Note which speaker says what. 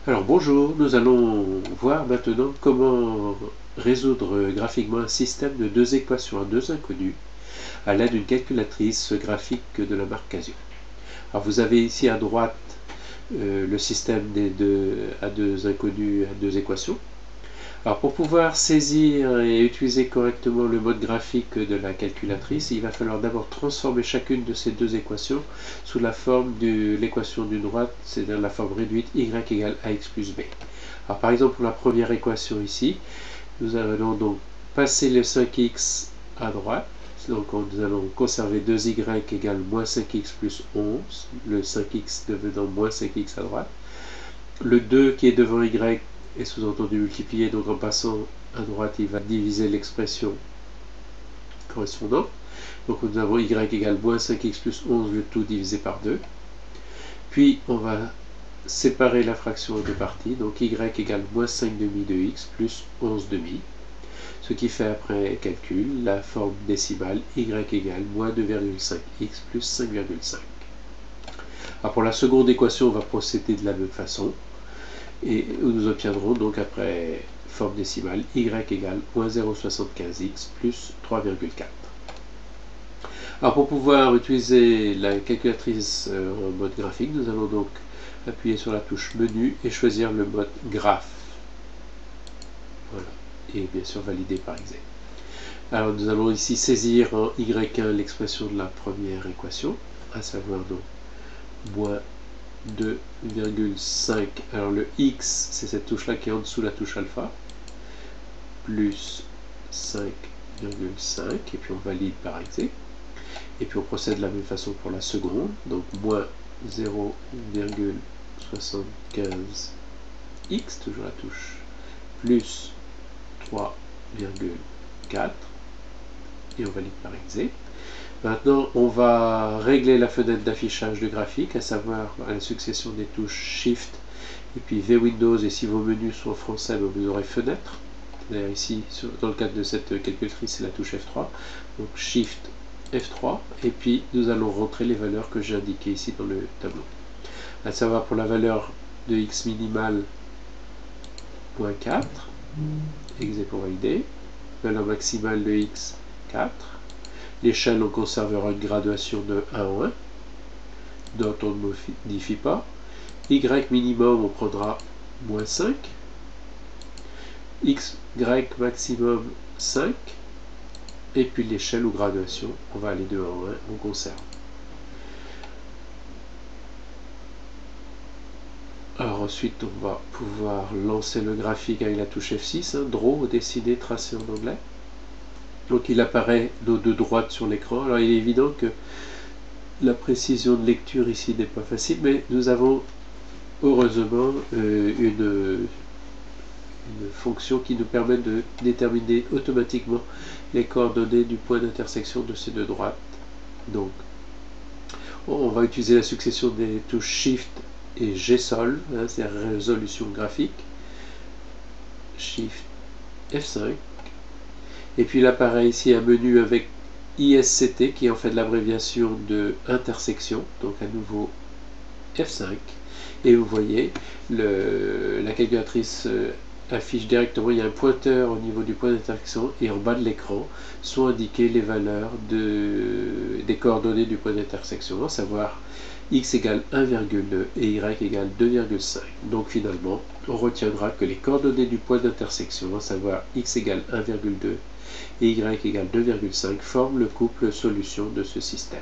Speaker 1: Alors bonjour, nous allons voir maintenant comment résoudre graphiquement un système de deux équations à deux inconnus à l'aide d'une calculatrice graphique de la marque Casio. Alors vous avez ici à droite le système à deux inconnus à deux équations. Alors pour pouvoir saisir et utiliser correctement le mode graphique de la calculatrice, il va falloir d'abord transformer chacune de ces deux équations sous la forme de l'équation d'une droite, c'est-à-dire la forme réduite y égale ax plus b. Alors par exemple pour la première équation ici, nous allons donc passer le 5x à droite, donc nous allons conserver 2y égale moins 5x plus 11, le 5x devenant moins 5x à droite. Le 2 qui est devant y est sous-entendu multiplié, donc en passant à droite, il va diviser l'expression correspondante. Donc nous avons y égale moins 5x plus 11, le tout divisé par 2. Puis on va séparer la fraction en deux parties, donc y égale moins 5 demi de x plus 11 demi. Ce qui fait après calcul la forme décimale y égale moins 2,5x plus 5,5. Alors pour la seconde équation, on va procéder de la même façon. Et nous obtiendrons donc après forme décimale y égale moins 0,75x plus 3,4. Alors pour pouvoir utiliser la calculatrice en mode graphique, nous allons donc appuyer sur la touche menu et choisir le mode graphe. Voilà. Et bien sûr valider par exe. Alors nous allons ici saisir en y1 l'expression de la première équation, à savoir donc moins 2,5, alors le x c'est cette touche là qui est en dessous la touche alpha, plus 5,5, et puis on valide par exe, et puis on procède de la même façon pour la seconde, donc moins 0,75x, toujours la touche, plus 3,4, et on valide par exe. Maintenant, on va régler la fenêtre d'affichage de graphique, à savoir à la succession des touches Shift et puis V Windows, et si vos menus sont en français, vous aurez fenêtre. D'ailleurs ici, dans le cadre de cette calculatrice, c'est la touche F3. Donc Shift F3, et puis nous allons rentrer les valeurs que j'ai indiquées ici dans le tableau. À savoir pour la valeur de x minimale, 0.4, exe pour valider. Valeur maximale de x, 4. L'échelle, on conservera une graduation de 1 en 1, dont on ne modifie pas. Y minimum, on prendra moins 5. X maximum, 5. Et puis l'échelle ou graduation, on va aller de 1 en 1, on conserve. Alors ensuite, on va pouvoir lancer le graphique avec la touche F6, Draw, dessiner, tracer en anglais. Donc il apparaît nos deux droites sur l'écran. Alors il est évident que la précision de lecture ici n'est pas facile, mais nous avons heureusement une fonction qui nous permet de déterminer automatiquement les coordonnées du point d'intersection de ces deux droites. Donc on va utiliser la succession des touches Shift et G-Sol, c'est la résolution graphique. Shift F5. Et puis il apparaît ici un menu avec ISCT qui est en fait l'abréviation de intersection, donc à nouveau F5, et vous voyez la calculatrice affiche directement, il y a un pointeur au niveau du point d'intersection, et en bas de l'écran sont indiquées les valeurs des coordonnées du point d'intersection, à savoir x égale 1,2 et y égale 2,5. Donc finalement, on retiendra que les coordonnées du point d'intersection, à savoir x égale 1,2 et y égale 2,5, forment le couple solution de ce système.